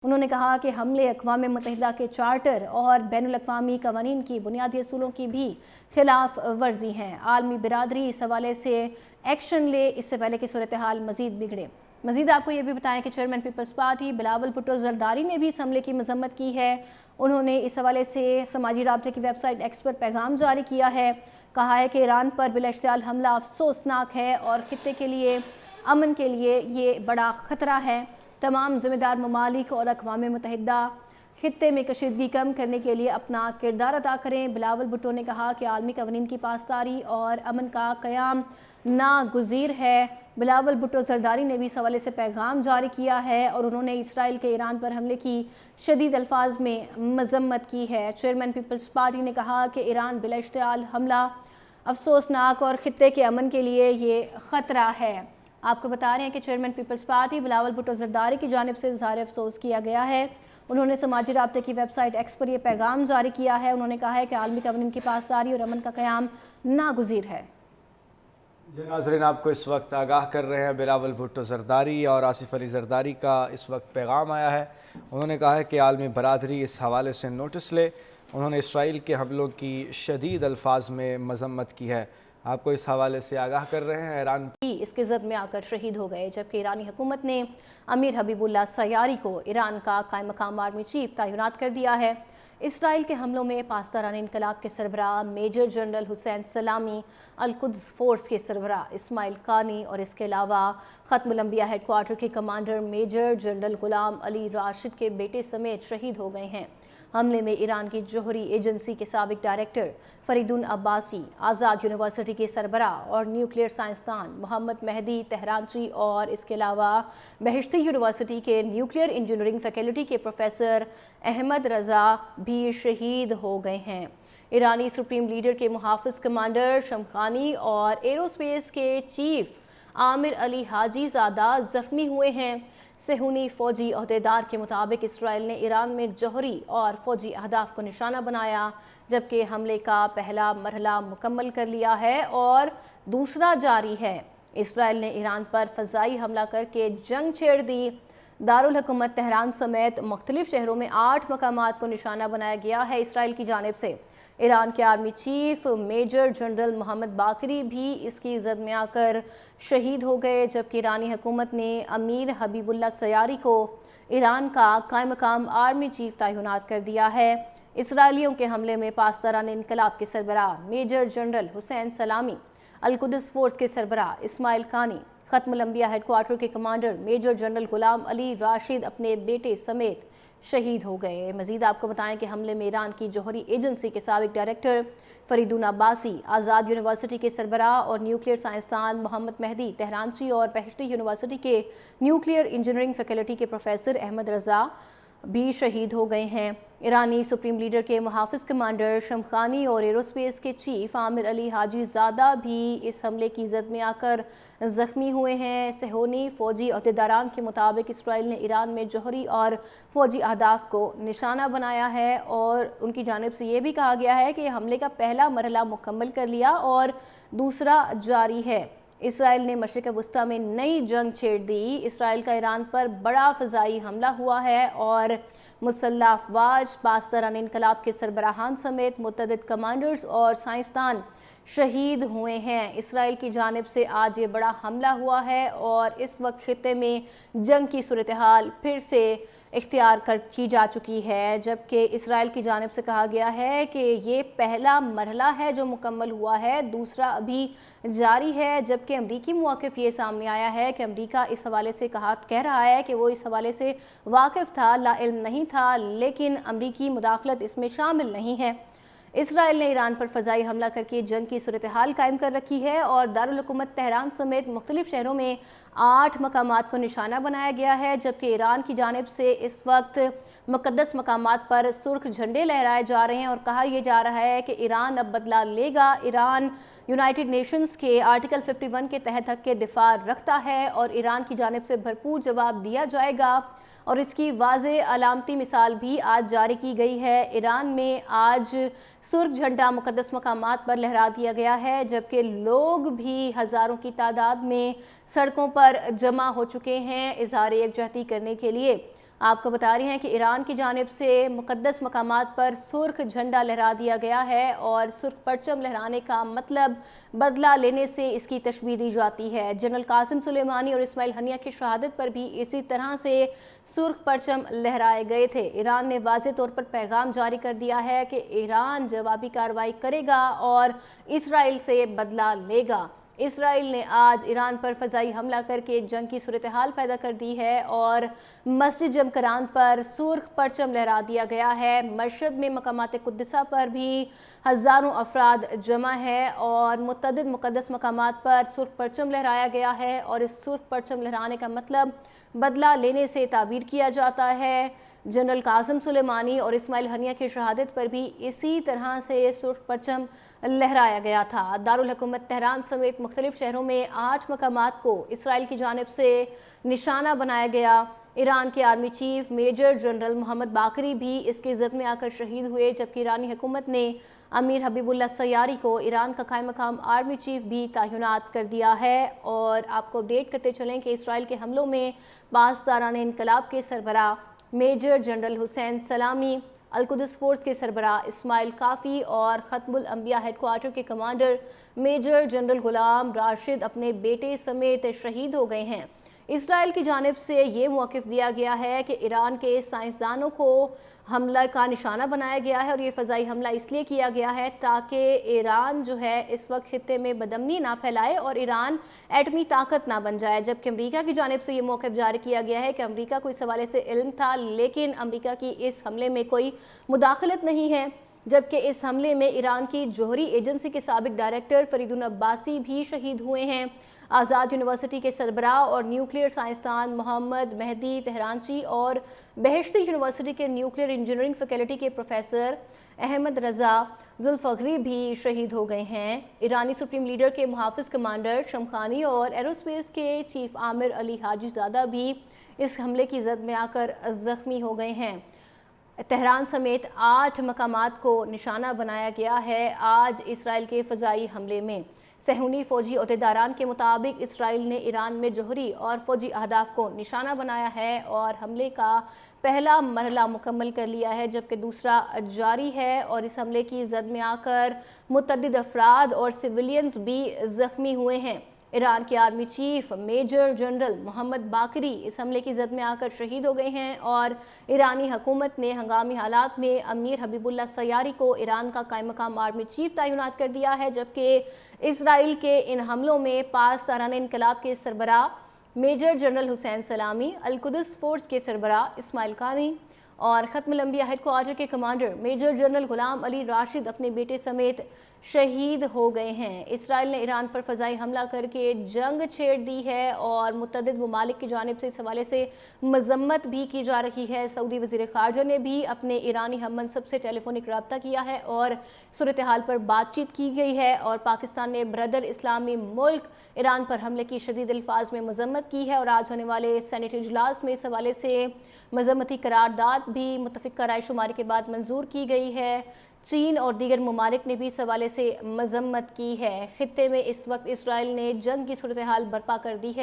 انہوں نے کہا کہ حملے اقوام متحدہ کے چارٹر اور بین الاقوامی قوانین کی بنیادی اصولوں کی بھی خلاف ورزی ہیں۔ عالمی برادری اس حوالے سے ایکشن لے، اس سے پہلے کہ صورتحال مزید بگڑے۔ مزید آپ کو یہ بھی بتائیں کہ چیئرمین پیپلز پارٹی بلاول بھٹو زرداری نے بھی اس حملے کی مذمت کی ہے۔ انہوں نے اس حوالے سے سماجی رابطے کی ویب سائٹ ایکس پر پیغام جاری کیا ہے۔ کہا ہے کہ ایران پر بلا اشتعال حملہ افسوسناک ہے اور خطے کے لیے امن کے لیے یہ بڑا خطرہ ہے۔ تمام ذمہ دار ممالک اور اقوام متحدہ خطے میں کشیدگی کم کرنے کے لیے اپنا کردار ادا کریں۔ بلاول بھٹو نے کہا کہ عالمی قوانین کی پاسداری اور امن کا قیام ناگزیر ہے۔ بلاول بھٹو زرداری نے بھی اس حوالے سے پیغام جاری کیا ہے اور انہوں نے اسرائیل کے ایران پر حملے کی شدید الفاظ میں مذمت کی ہے۔ چیئرمین پیپلز پارٹی نے کہا کہ ایران بلا اشتعال حملہ افسوسناک اور خطے کے امن کے لیے یہ خطرہ ہے۔ آپ کو بتا رہے ہیں کہ چیئرمین پیپلز پارٹی بلاول بھٹو زرداری کی جانب سے اظہار افسوس کیا گیا ہے۔ انہوں نے سماجی رابطے کی ویب سائٹ ایکس پر یہ پیغام جاری کیا ہے۔ انہوں نے کہا ہے کہ عالمی قوانین کی پاسداری اور امن کا قیام ناگزیر ہے۔ ناظرین، آپ کو اس وقت آگاہ کر رہے ہیں بلاول بھٹو زرداری اور آصف علی زرداری کا اس وقت پیغام آیا ہے۔ انہوں نے کہا ہے کہ عالمی برادری اس حوالے سے نوٹس لے۔ انہوں نے اسرائیل کے حملوں کی شدید الفاظ میں مذمت کی ہے۔ آپ کو اس حوالے سے آگاہ کر رہے ہیں۔ ایران اس کے زد میں آ کر شہید ہو گئے، جبکہ ایرانی حکومت نے امیر حبیب اللہ سیاری کو ایران کا قائم مقام آرمی چیف تعینات کر دیا ہے۔ اسرائیل کے حملوں میں پاسداران انقلاب کے سربراہ میجر جنرل حسین سلامی، القدس فورس کے سربراہ اسماعیل قانی اور اس کے علاوہ ختم الانبیاء ہیڈ کوارٹر کے کمانڈر میجر جنرل غلام علی راشد کے بیٹے سمیت شہید ہو گئے ہیں۔ حملے میں ایران کی جوہری ایجنسی کے سابق ڈائریکٹر فریدون عباسی، آزاد یونیورسٹی کے سربراہ اور نیوکلیئر سائنسدان محمد مہدی تہرانچی اور اس کے علاوہ بہشتی یونیورسٹی کے نیوکلیئر انجینئرنگ فیکلٹی کے پروفیسر احمد رضا بھی شہید ہو گئے ہیں۔ ایرانی سپریم لیڈر کے محافظ کمانڈر شمخانی اور ایروسپیس کے چیف عامر علی حاجی زادہ زخمی ہوئے ہیں۔ صہیونی فوجی عہدیدار کے مطابق اسرائیل نے ایران میں جوہری اور فوجی اہداف کو نشانہ بنایا، جبکہ حملے کا پہلا مرحلہ مکمل کر لیا ہے اور دوسرا جاری ہے۔ اسرائیل نے ایران پر فضائی حملہ کر کے جنگ چھیڑ دی۔ دارالحکومت تہران سمیت مختلف شہروں میں 8 مقامات کو نشانہ بنایا گیا ہے اسرائیل کی جانب سے۔ ایران کے آرمی چیف میجر جنرل محمد باقری بھی اس کی زد میں آ کر شہید ہو گئے، جبکہ ایرانی حکومت نے امیر حبیب اللہ سیاری کو ایران کا قائم مقام آرمی چیف تعینات کر دیا ہے۔ اسرائیلیوں کے حملے میں پاسداران انقلاب کے سربراہ میجر جنرل حسین سلامی، القدس فورس کے سربراہ اسماعیل قانی، ختم الانبیاء ہیڈ کوارٹر کے کمانڈر میجر جنرل غلام علی راشد اپنے بیٹے سمیت شہید ہو گئے۔ مزید آپ کو بتائیں کہ حملے میں ایران کی جوہری ایجنسی کے سابق ڈائریکٹر فریدون عباسی، آزاد یونیورسٹی کے سربراہ اور نیوکلیئر سائنسدان محمد مہدی تہرانچی اور بہشتی یونیورسٹی کے نیوکلیئر انجینئرنگ فیکلٹی کے پروفیسر احمد رضا بھی شہید ہو گئے ہیں۔ ایرانی سپریم لیڈر کے محافظ کمانڈر شمخانی اور ایروسپیس کے چیف عامر علی حاجی زادہ بھی اس حملے کی زد میں آ کر زخمی ہوئے ہیں۔ صہیونی فوجی عہدیداران کے مطابق اسرائیل نے ایران میں جوہری اور فوجی اہداف کو نشانہ بنایا ہے اور ان کی جانب سے یہ بھی کہا گیا ہے کہ حملے کا پہلا مرحلہ مکمل کر لیا اور دوسرا جاری ہے۔ اسرائیل نے مشرق وسطیٰ میں نئی جنگ چھیڑ دی۔ اسرائیل کا ایران پر بڑا فضائی حملہ ہوا ہے اور مسلح افواج، پاسداران انقلاب کے سربراہان سمیت متعدد کمانڈرز اور سائنسدان شہید ہوئے ہیں۔ اسرائیل کی جانب سے آج یہ بڑا حملہ ہوا ہے اور اس وقت خطے میں جنگ کی صورتحال پھر سے اختیار کی جا چکی ہے، جبکہ اسرائیل کی جانب سے کہا گیا ہے کہ یہ پہلا مرحلہ ہے جو مکمل ہوا ہے، دوسرا ابھی جاری ہے، جبکہ امریکی موقف یہ سامنے آیا ہے کہ امریکہ اس حوالے سے کہہ رہا ہے کہ وہ اس حوالے سے واقف تھا، لا علم نہیں تھا، لیکن امریکی مداخلت اس میں شامل نہیں ہے۔ اسرائیل نے ایران پر فضائی حملہ کر کے جنگ کی صورتحال قائم کر رکھی ہے اور دارالحکومت تہران سمیت مختلف شہروں میں 8 مقامات کو نشانہ بنایا گیا ہے، جبکہ ایران کی جانب سے اس وقت مقدس مقامات پر سرخ جھنڈے لہرائے جا رہے ہیں اور کہا یہ جا رہا ہے کہ ایران اب بدلہ لے گا۔ ایران یونائٹڈ نیشنز کے آرٹیکل 51 کے تحت حق کے دفاع رکھتا ہے اور ایران کی جانب سے بھرپور جواب دیا جائے گا اور اس کی واضح علامتی مثال بھی آج جاری کی گئی ہے۔ ایران میں آج سرخ جھنڈا مقدس مقامات پر لہرا دیا گیا ہے، جبکہ لوگ بھی ہزاروں کی تعداد میں سڑکوں پر جمع ہو چکے ہیں اظہار یکجہتی کرنے کے لیے۔ آپ کو بتا رہے ہیں کہ ایران کی جانب سے مقدس مقامات پر سرخ جھنڈا لہرا دیا گیا ہے اور سرخ پرچم لہرانے کا مطلب بدلہ لینے سے اس کی تشبیہ دی جاتی ہے۔ جنرل قاسم سلیمانی اور اسماعیل ہنیہ کی شہادت پر بھی اسی طرح سے سرخ پرچم لہرائے گئے تھے۔ ایران نے واضح طور پر پیغام جاری کر دیا ہے کہ ایران جوابی کارروائی کرے گا اور اسرائیل سے بدلہ لے گا۔ اسرائیل نے آج ایران پر فضائی حملہ کر کے جنگ کی صورتحال پیدا کر دی ہے اور مسجد جمکران پر سرخ پرچم لہرا دیا گیا ہے۔ مشہد میں مقامات قدسہ پر بھی ہزاروں افراد جمع ہے اور متعدد مقدس مقامات پر سرخ پرچم لہرایا گیا ہے اور اس سرخ پرچم لہرانے کا مطلب بدلہ لینے سے تعبیر کیا جاتا ہے۔ جنرل قاسم سلیمانی اور اسماعیل ہنیہ کی شہادت پر بھی اسی طرح سے سرخ پرچم لہرایا گیا تھا۔ دارالحکومت تہران سمیت مختلف شہروں میں 8 مقامات کو اسرائیل کی جانب سے نشانہ بنایا گیا۔ ایران کے آرمی چیف میجر جنرل محمد باقری بھی اس کی زد میں آ کر شہید ہوئے، جبکہ ایرانی حکومت نے امیر حبیب اللہ سیاری کو ایران کا قائم مقام آرمی چیف بھی تعینات کر دیا ہے۔ اور آپ کو اپڈیٹ کرتے چلیں کہ اسرائیل کے حملوں میں پاسداران انقلاب کے سربراہ میجر جنرل حسین سلامی، القدس فورس کے سربراہ اسماعیل کافی اور ختم الانبیاء ہیڈ کوارٹر کے commander major general Ghulam Rashid اپنے بیٹے سمیت شہید ہو گئے ہیں۔ اسرائیل کی جانب سے یہ موقف دیا گیا ہے کہ ایران کے سائنسدانوں کو حملہ کا نشانہ بنایا گیا ہے اور یہ فضائی حملہ اس لیے کیا گیا ہے تاکہ ایران جو ہے اس وقت خطے میں بدامنی نہ پھیلائے اور ایران ایٹمی طاقت نہ بن جائے، جبکہ امریکہ کی جانب سے یہ موقف جاری کیا گیا ہے کہ امریکہ کو اس حوالے سے علم تھا لیکن امریکہ کی اس حملے میں کوئی مداخلت نہیں ہے، جبکہ اس حملے میں ایران کی جوہری ایجنسی کے سابق ڈائریکٹر فریدون عباسی بھی شہید ہوئے ہیں۔ آزاد یونیورسٹی کے سربراہ اور نیوکلیئر سائنسدان محمد مہدی تہرانچی اور بہشتی یونیورسٹی کے نیوکلیئر انجینئرنگ فیکلٹی کے پروفیسر احمد رضا ذوالفقری بھی شہید ہو گئے ہیں۔ ایرانی سپریم لیڈر کے محافظ کمانڈر شمخانی اور ایروسپیس کے چیف عامر علی حاجی زادہ بھی اس حملے کی زد میں آ کر زخمی ہو گئے ہیں۔ تہران سمیت 8 مقامات کو نشانہ بنایا گیا ہے آج اسرائیل کے فضائی حملے میں۔ صہیونی فوجی عہدیداران کے مطابق اسرائیل نے ایران میں جوہری اور فوجی اہداف کو نشانہ بنایا ہے اور حملے کا پہلا مرحلہ مکمل کر لیا ہے، جبکہ دوسرا جاری ہے اور اس حملے کی زد میں آ کر متعدد افراد اور سویلینز بھی زخمی ہوئے ہیں۔ ایران کے آرمی چیف میجر جنرل محمد باقری اس حملے کی زد میں آ کر شہید ہو گئے ہیں اور ایرانی حکومت نے ہنگامی حالات میں امیر حبیب اللہ سیاری کو ایران کا قائم مقام آرمی چیف تعینات کر دیا ہے، جبکہ اسرائیل کے ان حملوں میں پاسداران انقلاب کے سربراہ میجر جنرل حسین سلامی، القدس فورس کے سربراہ اسماعیل کانی اور ختم الانبیاء ہیڈ کوارٹر کے کمانڈر میجر جنرل غلام علی راشد اپنے بیٹے سمیت شہید ہو گئے ہیں۔ اسرائیل نے ایران پر فضائی حملہ کر کے جنگ چھیڑ دی ہے اور متعدد ممالک کی جانب سے اس حوالے سے مذمت بھی کی جا رہی ہے۔ سعودی وزیر خارجہ نے بھی اپنے ایرانی ہم منصب سے ٹیلی فونک رابطہ کیا ہے اور صورتحال پر بات چیت کی گئی ہے اور پاکستان نے برادر اسلامی ملک ایران پر حملے کی شدید الفاظ میں مذمت کی ہے اور آج ہونے والے سینیٹ اجلاس میں اس حوالے سے مذمتی قرارداد بھی متفقہ رائے شماری کے بعد منظور کی گئی ہے۔ چین اور دیگر ممالک نے بھی اس حوالے سے مذمت کی ہے۔ خطے میں اس وقت اسرائیل نے جنگ کی صورتحال برپا کر دی ہے۔